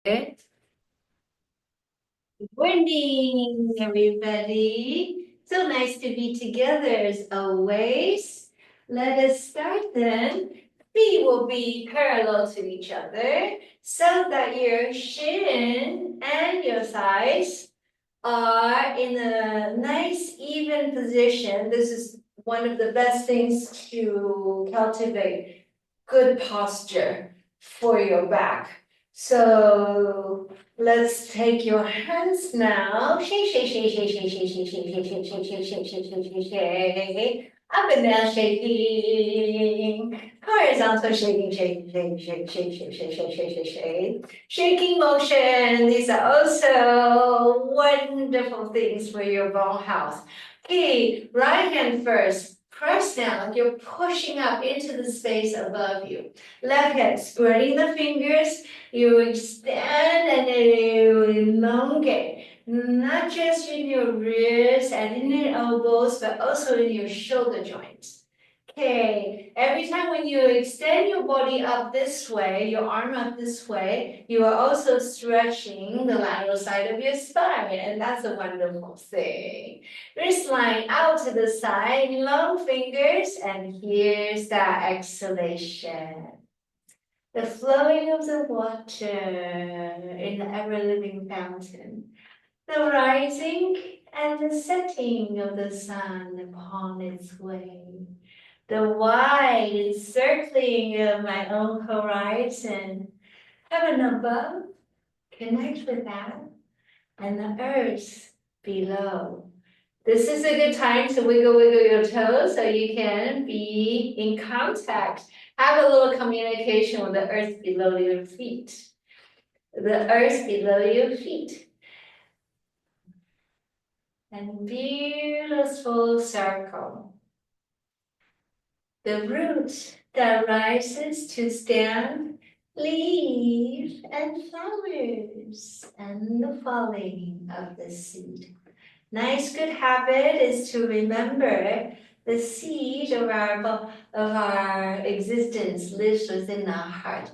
Good morning, everybody. So nice to be together as always. Let us start then. Feet will be parallel to each other so that your shin and your thighs are in a nice even position. This is one of the best things to cultivate good posture for your back. So let's take your hands now. Shake, shake, shake, shake, shake, shake, shake, shake, shake, shake, shake, shake, shake, shake, shake, shake, shake. Up and down shaking. Horizontal shaking, shaking, shaking, shake, shake, shake, shake, shake, shake, shake, shake. Shaking motion. These are also wonderful things for your bone health. Okay, right hand first. Press down, you're pushing up into the space above you. Left hand, spreading the fingers, you extend and you elongate. Not just in your wrists and in your elbows, but also in your shoulder joints. Okay, every time when you extend your body up this way, your arm up this way, you are also stretching the lateral side of your spine, and that's a wonderful thing. Wrist line out to the side, long fingers, and here's that exhalation. The flowing of the water in the ever-living fountain. The rising and the setting of the sun upon its way. The wide encircling of my own horizon. Heaven above, connect with that, and the earth below. This is a good time to wiggle your toes so you can be in contact. Have a little communication with the earth below your feet. The earth below your feet. And beautiful circle. The root that rises to stand, leaf and flowers, and the falling of the seed. Nice good habit is to remember the seed of our existence lives within our heart.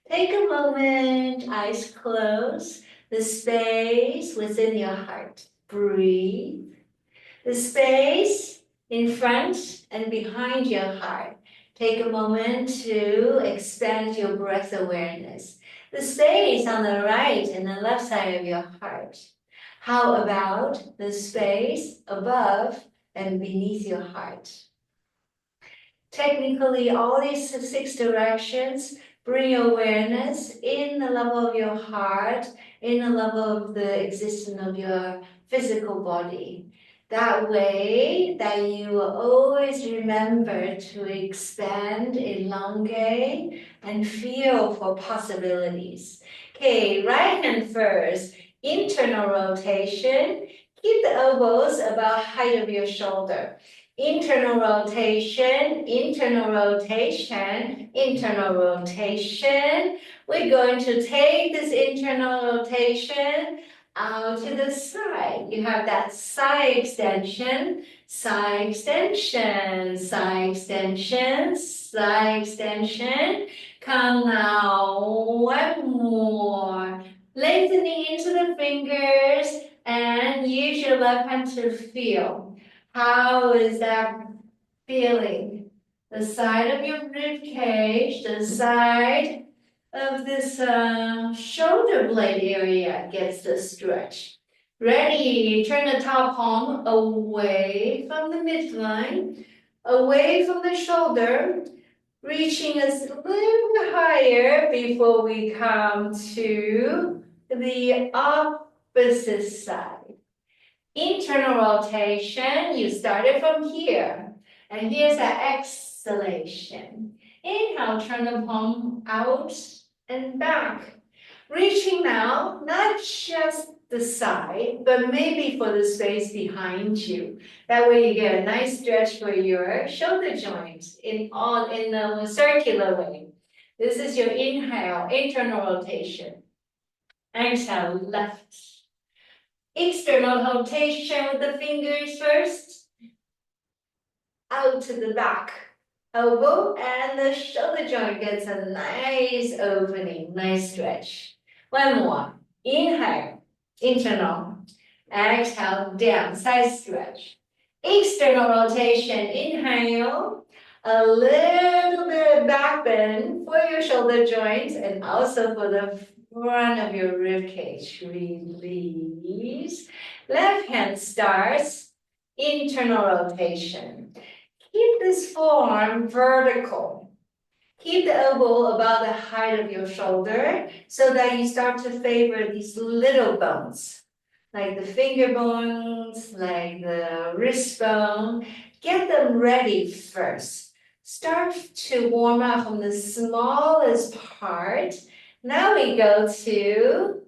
Take a moment, eyes closed, the space within your heart. Breathe. The space in front and behind your heart. Take a moment to expand your breath awareness. The space on the right and the left side of your heart. How about the space above and beneath your heart? Technically, all these 6 directions bring awareness in the level of your heart, in the level of the existence of your physical body. That way that you will always remember to expand, elongate, and feel for possibilities. Okay, right hand first, internal rotation. Keep the elbows about height of your shoulder. Internal rotation, internal rotation, internal rotation. We're going to take this internal rotation out to the side. You have that side extension, side extension, side extension, side extension. Come now, one more. Lengthening into the fingers and use your left hand to feel. How is that feeling? The side of your rib cage, the side of this shoulder blade area gets the stretch. Ready, turn the top palm away from the midline, away from the shoulder, reaching us a little bit higher before we come to the opposite side. Internal rotation, you started from here. And here's an exhalation. Inhale, turn the palm out and back. Reaching now, not just the side, but maybe for the space behind you. That way you get a nice stretch for your shoulder joints in a circular way. This is your inhale, internal rotation. Exhale, left. External rotation with the fingers first. Out to the back. Elbow and the shoulder joint gets a nice opening, nice stretch. One more. Inhale, internal. Exhale, down, side stretch. External rotation, inhale. A little bit back bend for your shoulder joints and also for the front of your rib cage. Release. Left hand starts, internal rotation. Keep this forearm vertical. Keep the elbow about the height of your shoulder so that you start to favor these little bones, like the finger bones, like the wrist bone. Get them ready first. Start to warm up from the smallest part. Now we go to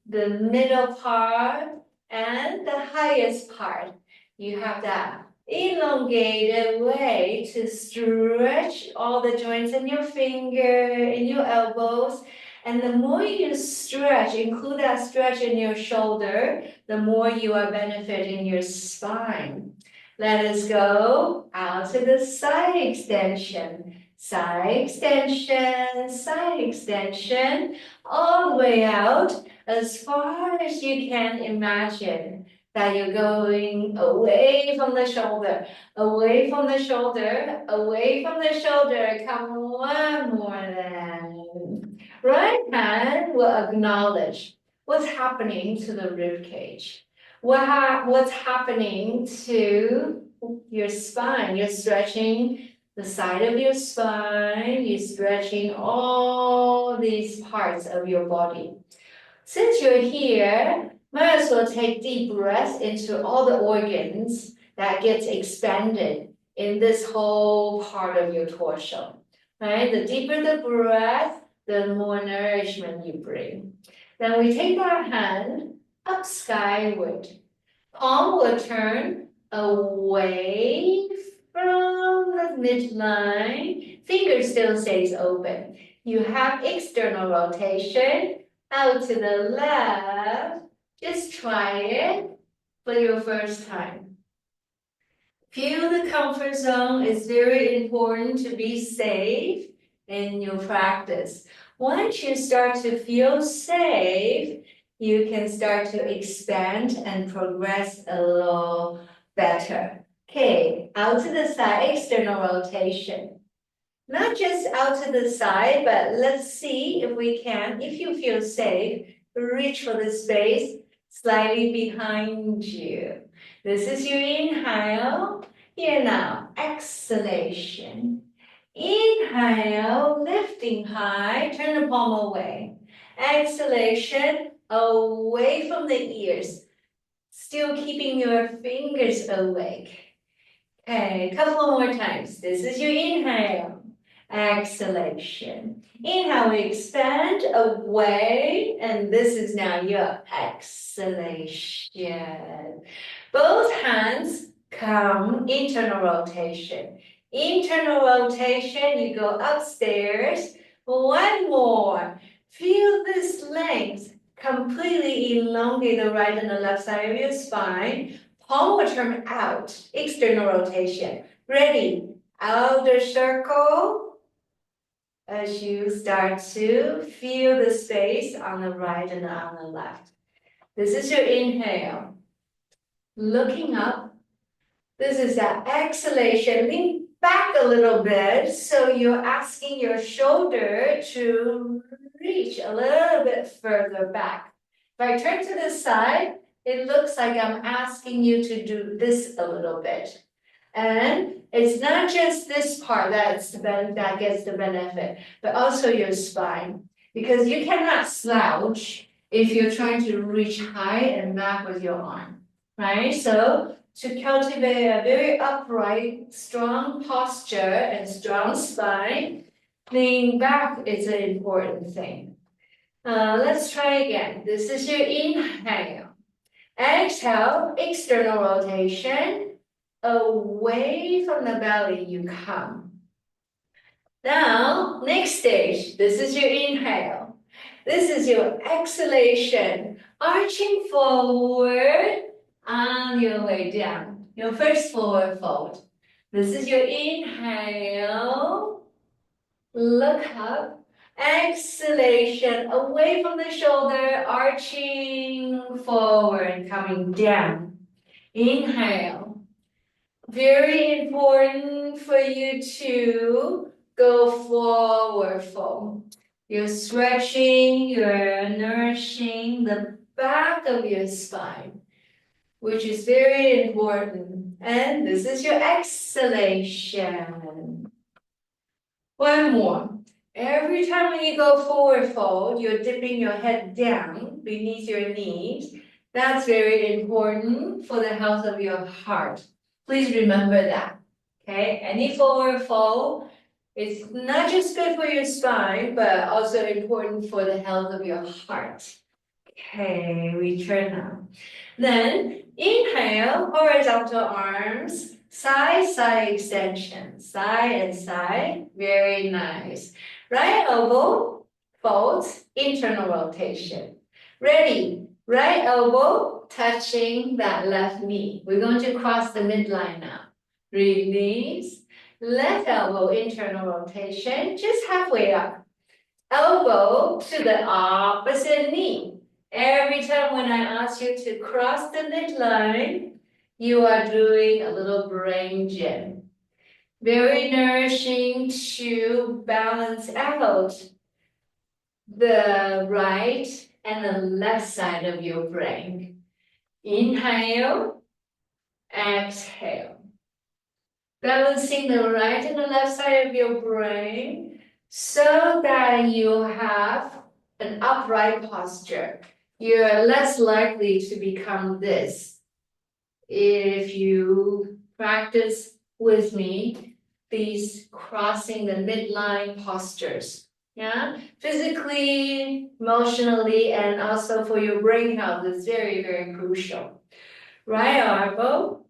the middle part and the highest part. You have that elongated way to stretch all the joints in your finger, in your elbows. And the more you stretch, include that stretch in your shoulder, the more you are benefiting your spine. Let us go out to the side extension. Side extension, side extension, all the way out as far as you can imagine that you're going away from the shoulder, away from the shoulder, away from the shoulder. Come one more then. Right hand will acknowledge what's happening to the rib cage. What's happening to your spine? You're stretching the side of your spine. You're stretching all these parts of your body. Since you're here, might as well take deep breaths into all the organs that gets expanded in this whole part of your torso. Right? The deeper the breath, the more nourishment you bring. Then we take our hand up skyward. Palm will turn away from the midline. Finger still stays open. You have external rotation out to the left. Just try it for your first time. Feel the comfort zone. It's very important to be safe in your practice. Once you start to feel safe, you can start to expand and progress a little better. Okay, out to the side, external rotation. Not just out to the side, but let's see if we can, if you feel safe, reach for the space slightly behind you. This is your inhale. Here now, exhalation. Inhale, lifting high, turn the palm away. Exhalation, away from the ears. Still keeping your fingers awake. Okay, a couple more times. This is your inhale. Exhalation. Inhale, we expand away, and this is now your exhalation. Both hands come internal rotation. Internal rotation, you go upstairs. One more. Feel this length completely elongate the right and the left side of your spine. Palm will turn out, external rotation. Ready, outer circle. As you start to feel the space on the right and on the left. This is your inhale. Looking up. This is that exhalation. Lean back a little bit. So you're asking your shoulder to reach a little bit further back. If I turn to the side, it looks like I'm asking you to do this a little bit. And it's not just this part that gets the benefit, but also your spine. Because you cannot slouch if you're trying to reach high and back with your arm, right? So to cultivate a very upright, strong posture and strong spine, leaning back is an important thing. Let's try again. This is your inhale. Exhale, external rotation. Away from the belly you come. Now, next stage, this is your inhale. This is your exhalation, arching forward on your way down. Your first forward fold. This is your inhale. Look up. Exhalation, away from the shoulder, arching forward, coming down. Inhale. Very important for you to go forward fold. You're stretching, you're nourishing the back of your spine, which is very important. And this is your exhalation. One more. Every time when you go forward fold, you're dipping your head down beneath your knees. That's very important for the health of your heart. Please remember that. Okay, any forward fold is not just good for your spine, but also important for the health of your heart. Okay, return now. Then inhale, horizontal arms, side extension, side and side, very nice. Right elbow, fold, internal rotation. Ready, right elbow touching that left knee. We're going to cross the midline now. Release, left elbow, internal rotation, just halfway up. Elbow to the opposite knee. Every time when I ask you to cross the midline, you are doing a little brain gym. Very nourishing to balance out the right and the left side of your brain. Inhale, exhale. Balancing the right and the left side of your brain so that you have an upright posture. You're less likely to become this if you practice with me these crossing the midline postures. Yeah, physically, emotionally, and also for your brain health is very, very crucial. Right elbow.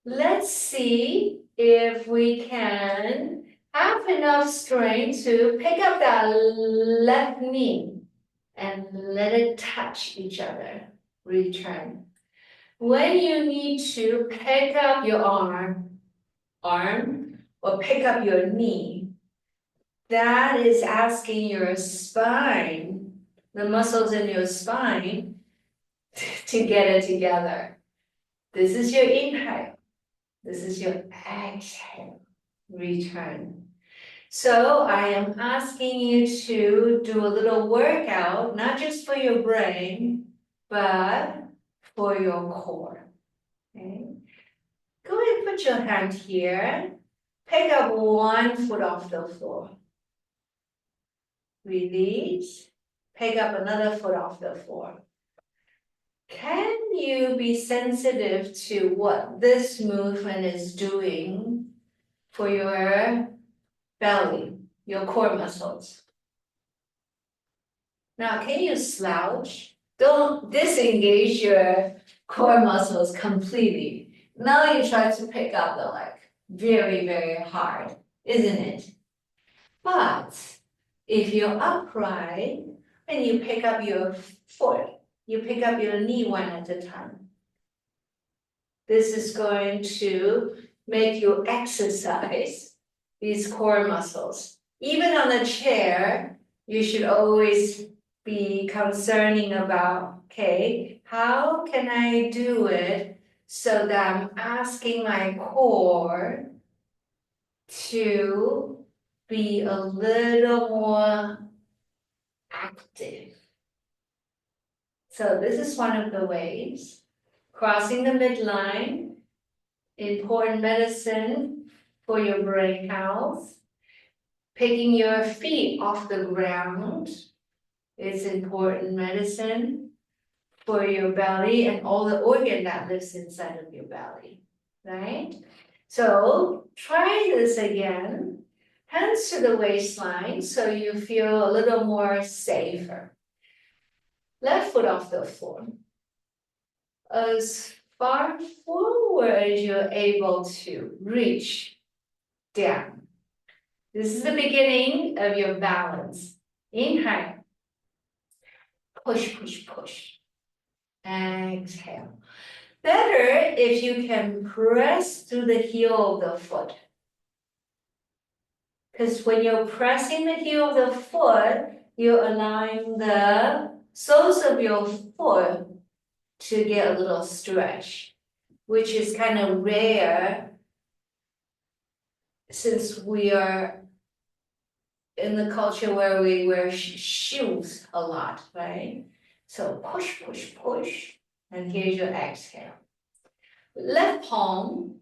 Let's see if we can have enough strength to pick up that left knee and let it touch each other. Return. When you need to pick up your arm, or pick up your knee, that is asking your spine, the muscles in your spine, to get it together. This is your inhale. This is your exhale. Return. So I am asking you to do a little workout, not just for your brain, but for your core. Okay? Go ahead and put your hand here. Pick up one foot off the floor. Release. Pick up another foot off the floor. Can you be sensitive to what this movement is doing for your belly, your core muscles? Now, can you slouch? Don't disengage your core muscles completely. Now you try to pick up the leg. Very, very hard, isn't it? But if you're upright and you pick up your foot, you pick up your knee one at a time. This is going to make you exercise these core muscles. Even on the chair, you should always be concerning about, okay, how can I do it so that I'm asking my core to be a little more active. So this is one of the ways. Crossing the midline, important medicine for your brain health. Picking your feet off the ground is important medicine for your belly and all the organ that lives inside of your belly, right? So try this again. Hands to the waistline so you feel a little more safer. Left foot off the floor. As far forward as you're able to reach down. This is the beginning of your balance. Inhale. Push, push, push. Exhale. Better if you can press through the heel of the foot. Because when you're pressing the heel of the foot, you're allowing the soles of your foot to get a little stretch, which is kind of rare since we are in the culture where we wear shoes a lot, right? So push, push, push. And here's your exhale. Left palm,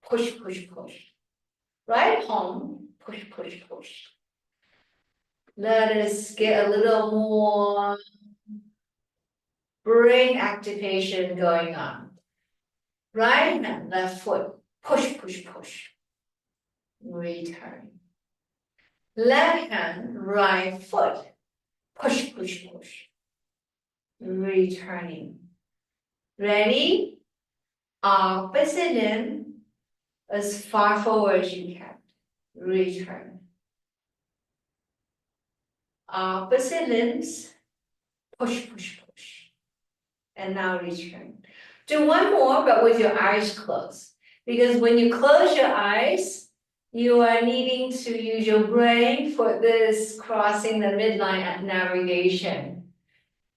push, push, push. Right palm, push, push, push. Let us get a little more brain activation going on. Right hand, left foot, push, push, push. Return. Left hand, right foot, push, push, push. Returning. Ready? Opposite limb as far forward as you can. Return. Opposite limbs, push, push, push. And now return. Do one more, but with your eyes closed. Because when you close your eyes, you are needing to use your brain for this crossing the midline at navigation.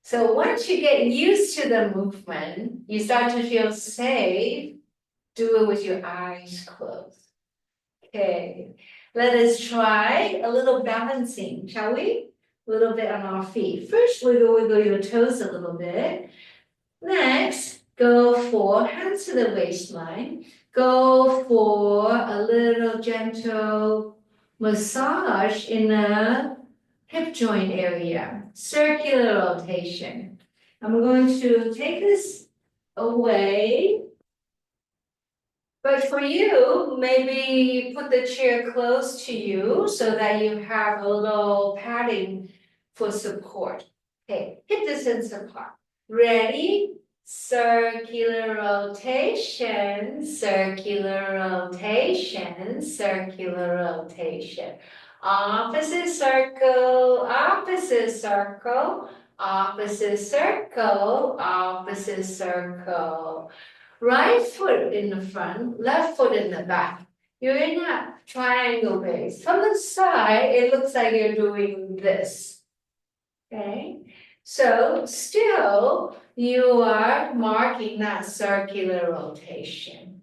So once you get used to the movement, you start to feel safe. Do it with your eyes closed. Okay, let us try a little balancing, shall we? A little bit on our feet. First, wiggle your toes a little bit. Next, go for hands to the waistline. Go for a little gentle massage in the hip joint area. Circular rotation. I'm going to take this away. But for you, maybe put the chair close to you so that you have a little padding for support. Okay, hip distance apart. Ready? Circular rotation, circular rotation, circular rotation. Opposite circle, opposite circle, opposite circle, opposite circle. Right foot in the front, left foot in the back. You're in a triangle base. From the side, it looks like you're doing this. Okay? So still, you are marking that circular rotation.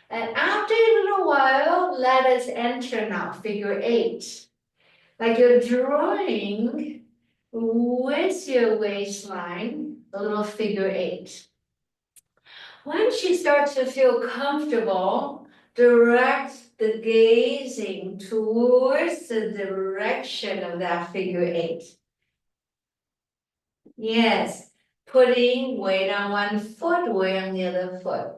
And after a little while, let us enter now, figure 8. Like you're drawing with your waistline, a little figure 8. Once you start to feel comfortable, direct the gazing towards the direction of that figure 8. Yes, putting weight on one foot, weight on the other foot.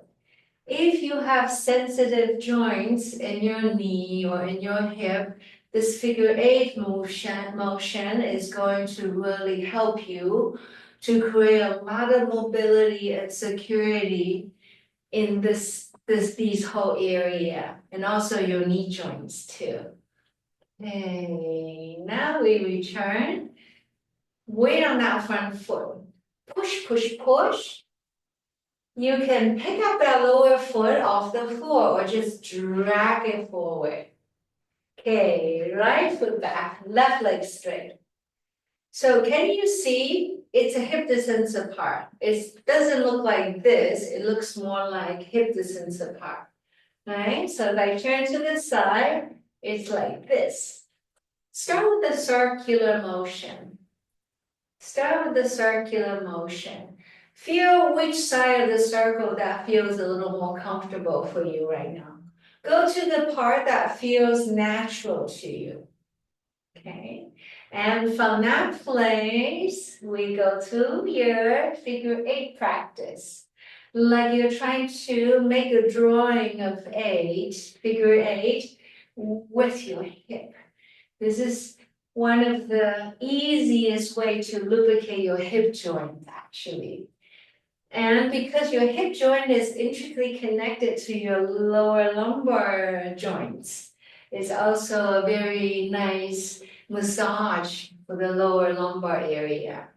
If you have sensitive joints in your knee or in your hip, this figure 8 motion is going to really help you to create a lot of mobility and security in these whole area, and also your knee joints too. Okay, now we return. Weight on that front foot. Push, push, push. You can pick up that lower foot off the floor or just drag it forward. Okay, right foot back, left leg straight. So can you see it's a hip distance apart? It doesn't look like this, it looks more like hip distance apart. Right? So if I turn to the side, it's like this. Start with the circular motion. Start with the circular motion. Feel which side of the circle that feels a little more comfortable for you right now. Go to the part that feels natural to you. Okay, and from that place, we go to your figure 8 practice. Like you're trying to make a drawing of 8, figure 8, with your hip. This is one of the easiest way to lubricate your hip joint, actually. And because your hip joint is intricately connected to your lower lumbar joints, it's also a very nice massage for the lower lumbar area.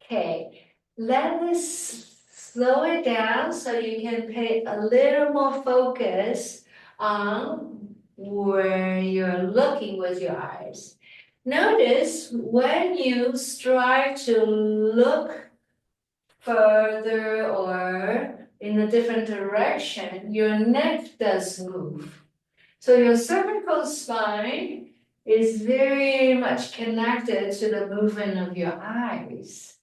Okay, let us slow it down so you can pay a little more focus on where you're looking with your eyes. Notice when you strive to look further or in a different direction, your neck does move. So your cervical spine is very much connected to the movement of your eyes.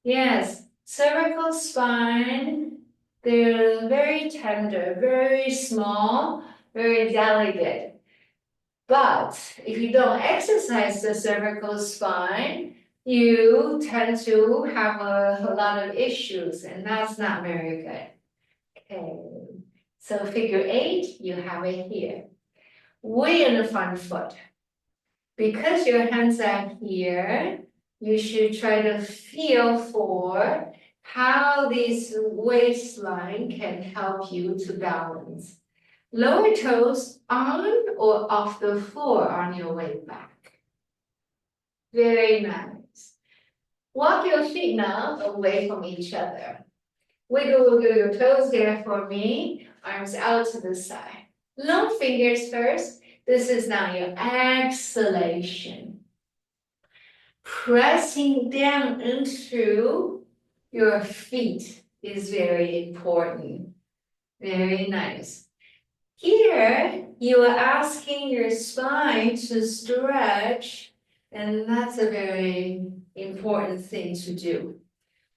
Yes, cervical spine, they're very tender, very small, very delicate. But if you don't exercise the cervical spine, you tend to have a lot of issues, and that's not very good. Okay, so figure 8, you have it here. Way in the front foot. Because your hands are here, you should try to feel for how this waistline can help you to balance. Lower toes on or off the floor on your way back. Very nice. Walk your feet now away from each other. Wiggle your toes there for me. Arms out to the side. Long fingers first. This is now your exhalation. Pressing down into your feet is very important. Very nice. Here, you are asking your spine to stretch, and that's a very important thing to do.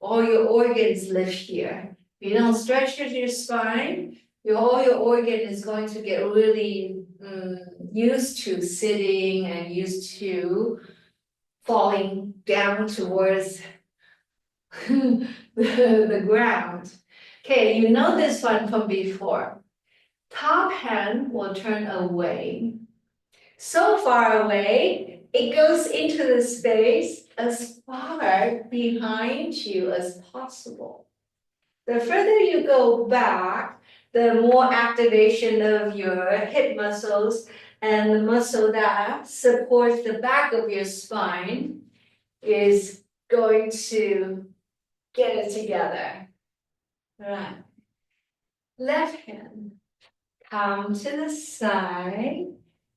All your organs live here. If you don't stretch your spine, all your organ is going to get really used to sitting and used to falling down towards the ground. Okay, you know this one from before. Top hand will turn away. So far away, it goes into the space as far behind you as possible. The further you go back, the more activation of your hip muscles and the muscle that supports the back of your spine is going to get it together. Right. Left hand, come to the side,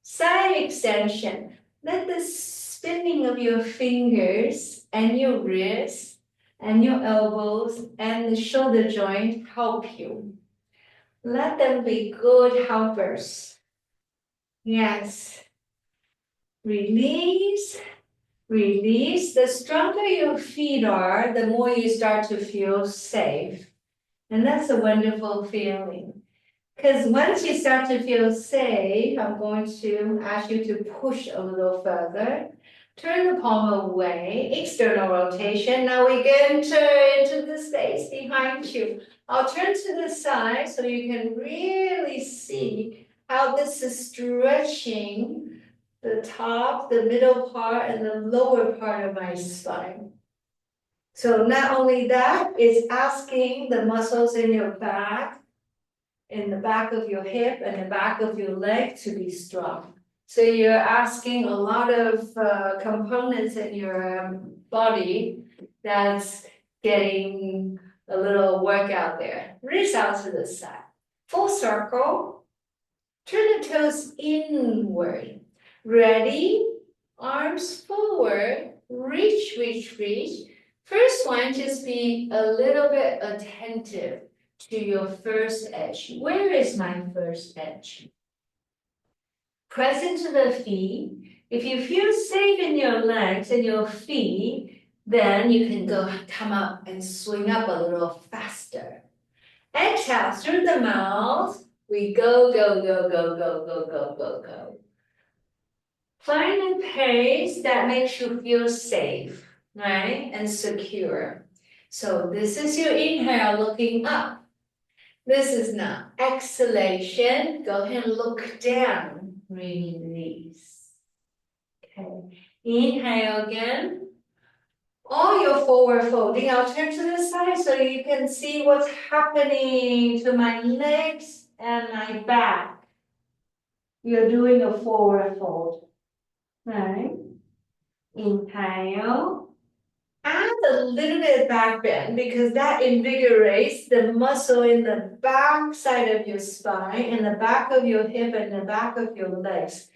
side extension. Let the spinning of your fingers and your wrists and your elbows and the shoulder joint help you. Let them be good helpers. Yes. Release. Release. The stronger your feet are, the more you start to feel safe. And that's a wonderful feeling. Because once you start to feel safe, I'm going to ask you to push a little further. Turn the palm away, external rotation. Now we enter into the space behind you. I'll turn to the side so you can really see how this is stretching the top, the middle part, and the lower part of my spine. So not only that, it's asking the muscles in your back, in the back of your hip and the back of your leg to be strong. So you're asking a lot of components in your body that's getting a little workout there. Reach out to the side. Full circle. Turn the toes inward. Ready? Arms forward. Reach, reach, reach. First one, just be a little bit attentive to your first edge. Where is my first edge? Press into the feet. If you feel safe in your legs and your feet, then you can come up and swing up a little faster. Exhale through the mouth. We go, go, go, go, go, go, go, go, go. Find a pace that makes you feel safe, right? And secure. So this is your inhale looking up. This is now exhalation. Go ahead and look down. Release. Okay. Inhale again. All your forward folding. I'll turn to the side so you can see what's happening to my legs and my back. You're doing a forward fold. Right. Inhale. And a a little bit of back bend because that invigorates the muscle in the back side of your spine and the back of your hip and the back of your legs.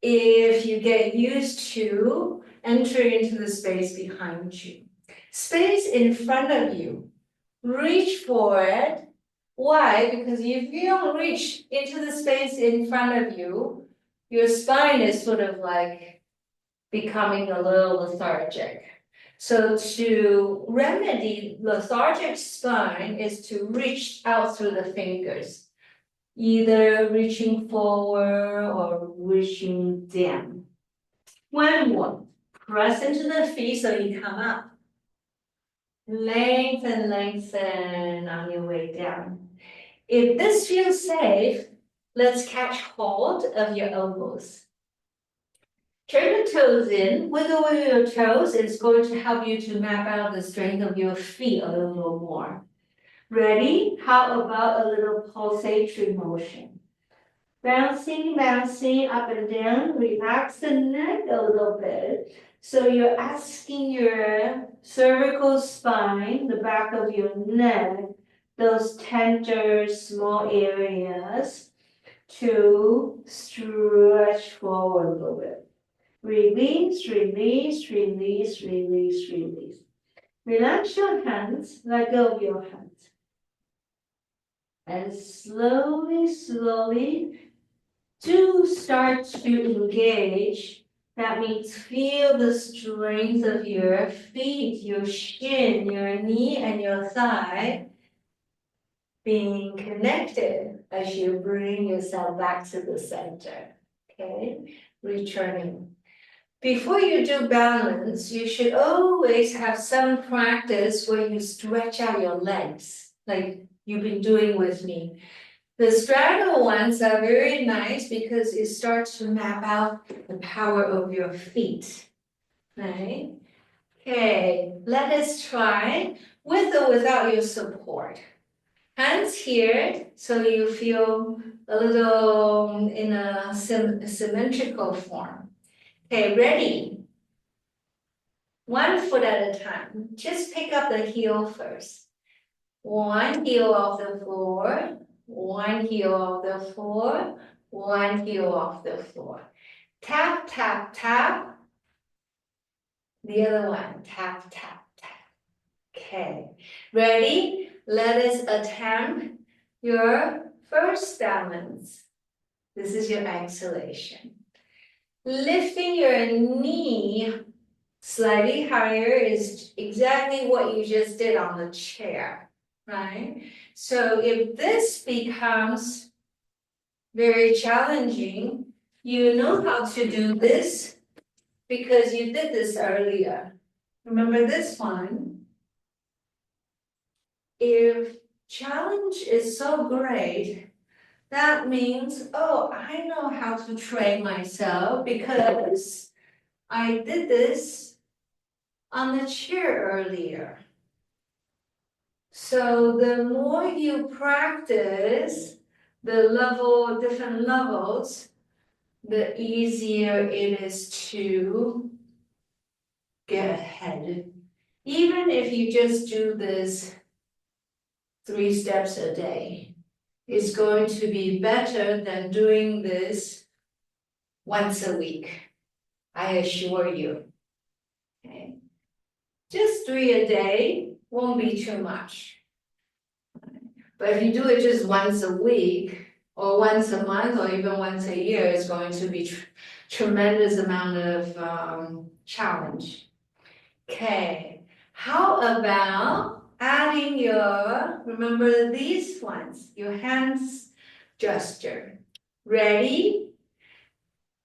If you get used to entering into the space behind you. Space in front of you, reach for it. Why? Because if you don't reach into the space in front of you, your spine is sort of like becoming a little lethargic. So to remedy lethargic spine is to reach out through the fingers, either reaching forward or reaching down. One more, press into the feet so you come up. Lengthen, lengthen on your way down. If this feels safe, let's catch hold of your elbows. Turn the toes in, wiggle your toes. It's going to help you to map out the strength of your feet a little more. Ready? How about a little pulsatory motion? Bouncing, bouncing up and down. Relax the neck a little bit. So you're asking your cervical spine, the back of your neck, those tender small areas to stretch forward a little bit. Release, release, release, release, release. Relax your hands, let go of your hands. And slowly, slowly, do start to engage. That means feel the strength of your feet, your shin, your knee, and your thigh being connected as you bring yourself back to the center. Okay, returning. Before you do balance, you should always have some practice where you stretch out your legs, like you've been doing with me. The straddle ones are very nice because it starts to map out the power of your feet, right? Okay, let us try with or without your support. Hands here, so you feel a little in a symmetrical form. Okay, ready? One foot at a time. Just pick up the heel first. One heel off the floor, one heel off the floor, one heel off the floor. Tap, tap, tap. The other one, tap, tap, tap. Okay, ready? Let us attempt your first balance. This is your exhalation. Lifting your knee slightly higher is exactly what you just did on the chair, right? So if this becomes very challenging, you know how to do this because you did this earlier. Remember this one? If challenge is so great, that means, oh, I know how to train myself because I did this on the chair earlier. So the more you practice the different levels, the easier it is to get ahead. Even if you just do this 3 steps a day, it's going to be better than doing this once a week, I assure you. Okay. Just 3 a day won't be too much. But if you do it just once a week, or once a month, or even once a year, it's going to be tremendous amount of challenge. Okay, how about adding remember these ones, your hands gesture. Ready?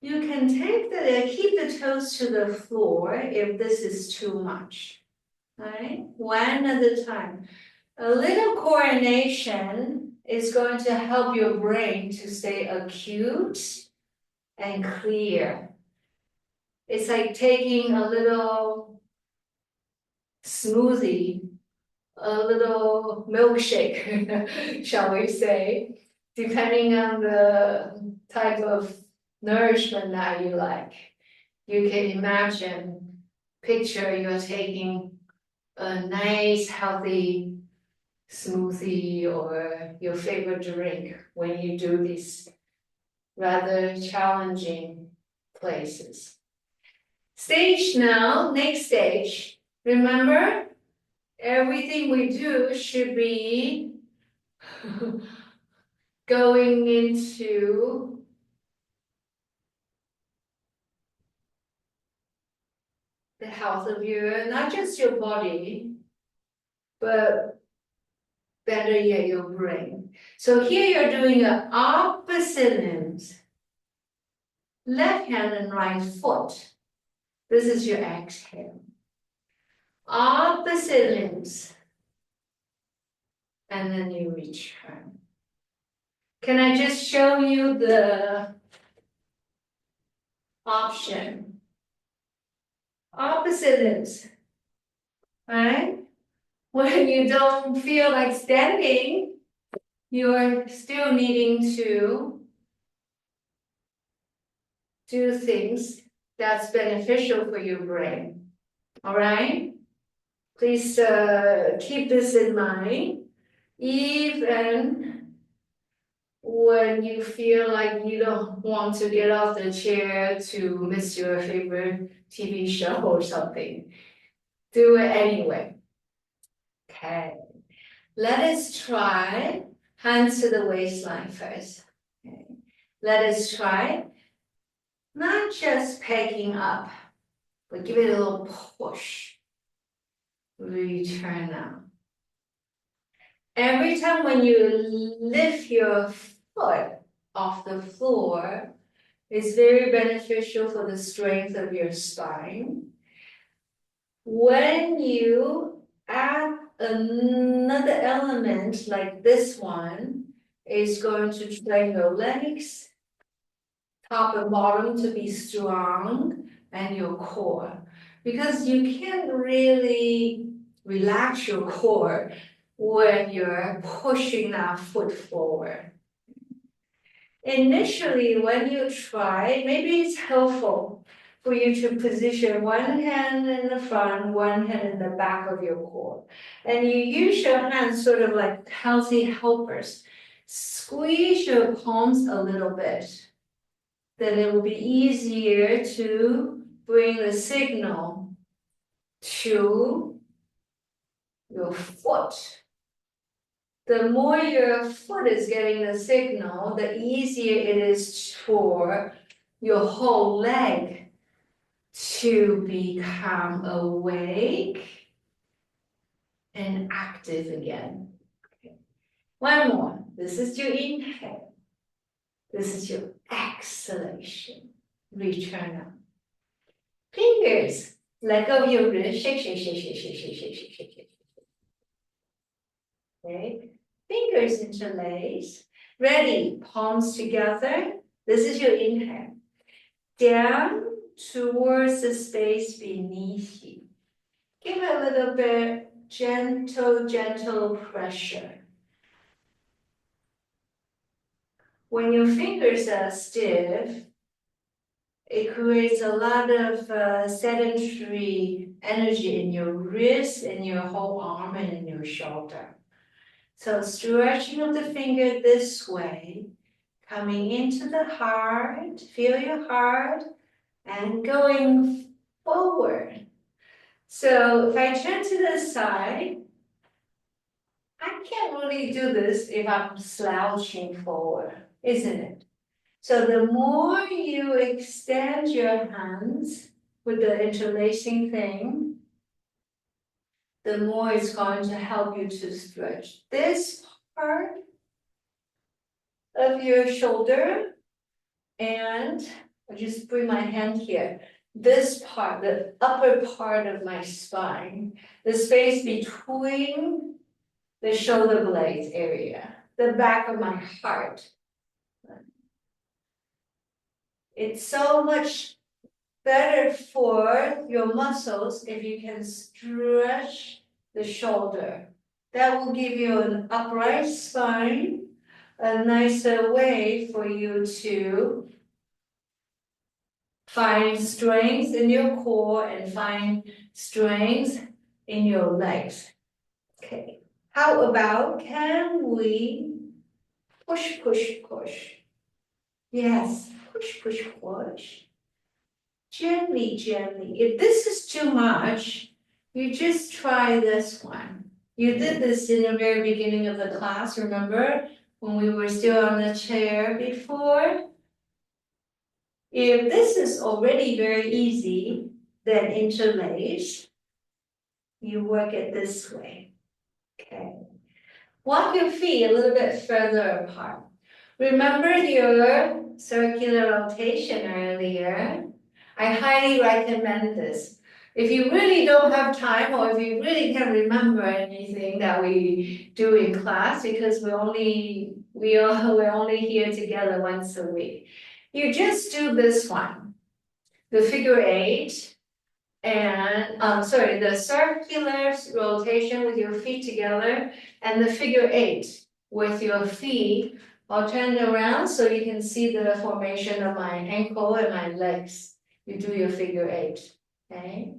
You can keep the toes to the floor if this is too much. Right? One at a time. A little coordination is going to help your brain to stay acute and clear. It's like taking a little smoothie, a little milkshake, shall we say, depending on the type of nourishment that you like. You can picture you're taking a nice, healthy smoothie or your favorite drink when you do these rather challenging places. Stage now, next stage. Remember, everything we do should be going into the health of your, not just your body, but better yet, your brain. So here you're doing an opposite limbs, left hand and right foot. This is your exhale. Opposite limbs, and then you return. Can I just show you the option? Opposite limbs, right? When you don't feel like standing, you're still needing to do things that's beneficial for your brain. All right? Please keep this in mind. Even when you feel like you don't want to get off the chair to miss your favorite TV show or something, do it anyway. Okay. Let us try hands to the waistline first. Okay. Let us try not just pegging up, but give it a little push. Return now. Every time when you lift your foot off the floor, it's very beneficial for the strength of your spine. When you add another element like this one, is going to train your legs, top and bottom to be strong, and your core. Because you can't really relax your core when you're pushing that foot forward. Initially, when you try, maybe it's helpful for you to position one hand in the front, one hand in the back of your core. And you use your hands sort of like healthy helpers. Squeeze your palms a little bit. Then it will be easier to bring the signal to your foot. The more your foot is getting the signal, the easier it is for your whole leg to become awake and active again. Okay. One more. This is your inhale. This is your exhalation. Return up. Fingers. Let go of your wrist. Shake, shake, shake, shake, shake, shake, shake, shake, shake, shake. Okay. Fingers interlace. Ready. Palms together. This is your inhale. Down towards the space beneath you. Give it a little bit gentle pressure. When your fingers are stiff, it creates a lot of sedentary energy in your wrist, in your whole arm, and in your shoulder. So stretching of the finger this way, coming into the heart, feel your heart, and going forward. So if I turn to the side, I can't really do this if I'm slouching forward, isn't it? So the more you extend your hands with the interlacing thing, the more it's going to help you to stretch this part of your shoulder. And I just bring my hand here. This part, the upper part of my spine, the space between the shoulder blades area, the back of my heart. It's so much better for your muscles if you can stretch the shoulder. That will give you an upright spine, a nicer way for you to find strength in your core and find strength in your legs. Okay. How about can we push, push, push? Yes, push, push, push. Gently, gently. If this is too much, you just try this one. You did this in the very beginning of the class, remember? When we were still on the chair before. If this is already very easy, then interlace. You work it this way. Okay. Walk your feet a little bit further apart. Remember your circular rotation earlier? I highly recommend this. If you really don't have time or if you really can't remember anything that we do in class, because we're only here together once a week, you just do this one, the figure eight, and the circular rotation with your feet together, and the figure eight with your feet. I'll turn it around so you can see the formation of my ankle and my legs. You do your figure eight, okay?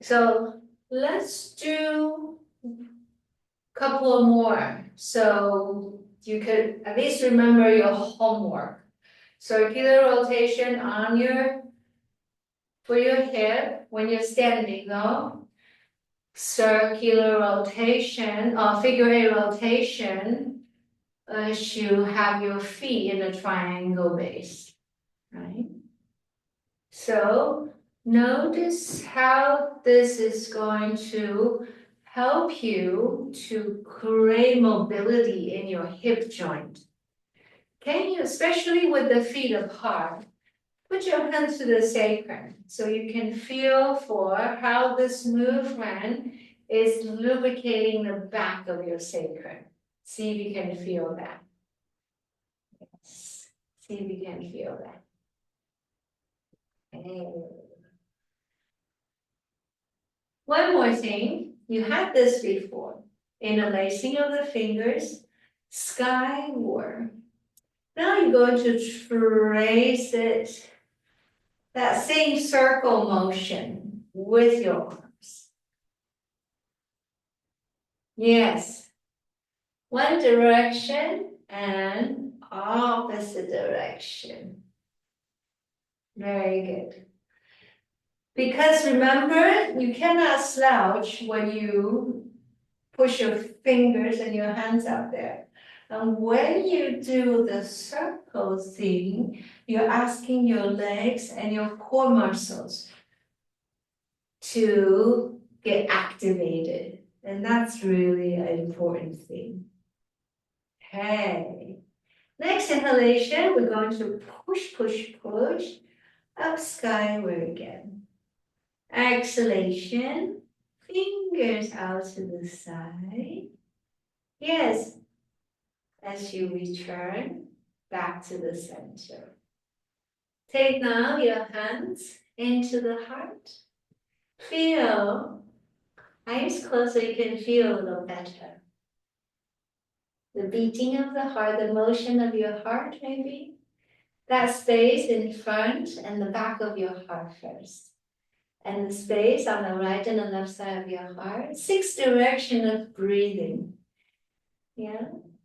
So let's do a couple more so you could at least remember your homework. Circular rotation on for your hip when you're standing though. Circular rotation or figure eight rotation as you have your feet in a triangle base, right? So notice how this is going to help you to create mobility in your hip joint. Can you, especially with the feet apart, put your hands to the sacrum so you can feel for how this movement is lubricating the back of your sacrum. See if you can feel that. Yes. See if you can feel that. Okay. One more thing, you had this before. Interlacing of the fingers, skyward. Now you're going to trace it, that same circle motion with your arms. Yes. One direction and opposite direction. Very good. Because remember, you cannot slouch when you push your fingers and your hands up there. And when you do the circle thing, you're asking your legs and your core muscles to get activated. And that's really an important thing. Okay. Next inhalation, we're going to push, push, push up skyward again. Exhalation, fingers out to the side. Yes, as you return back to the center. Take now your hands into the heart. Feel, eyes closed so you can feel a little better. The beating of the heart, the motion of your heart maybe. That space in front and the back of your heart first. And the space on the right and the left side of your heart. 6 direction of breathing. Yeah.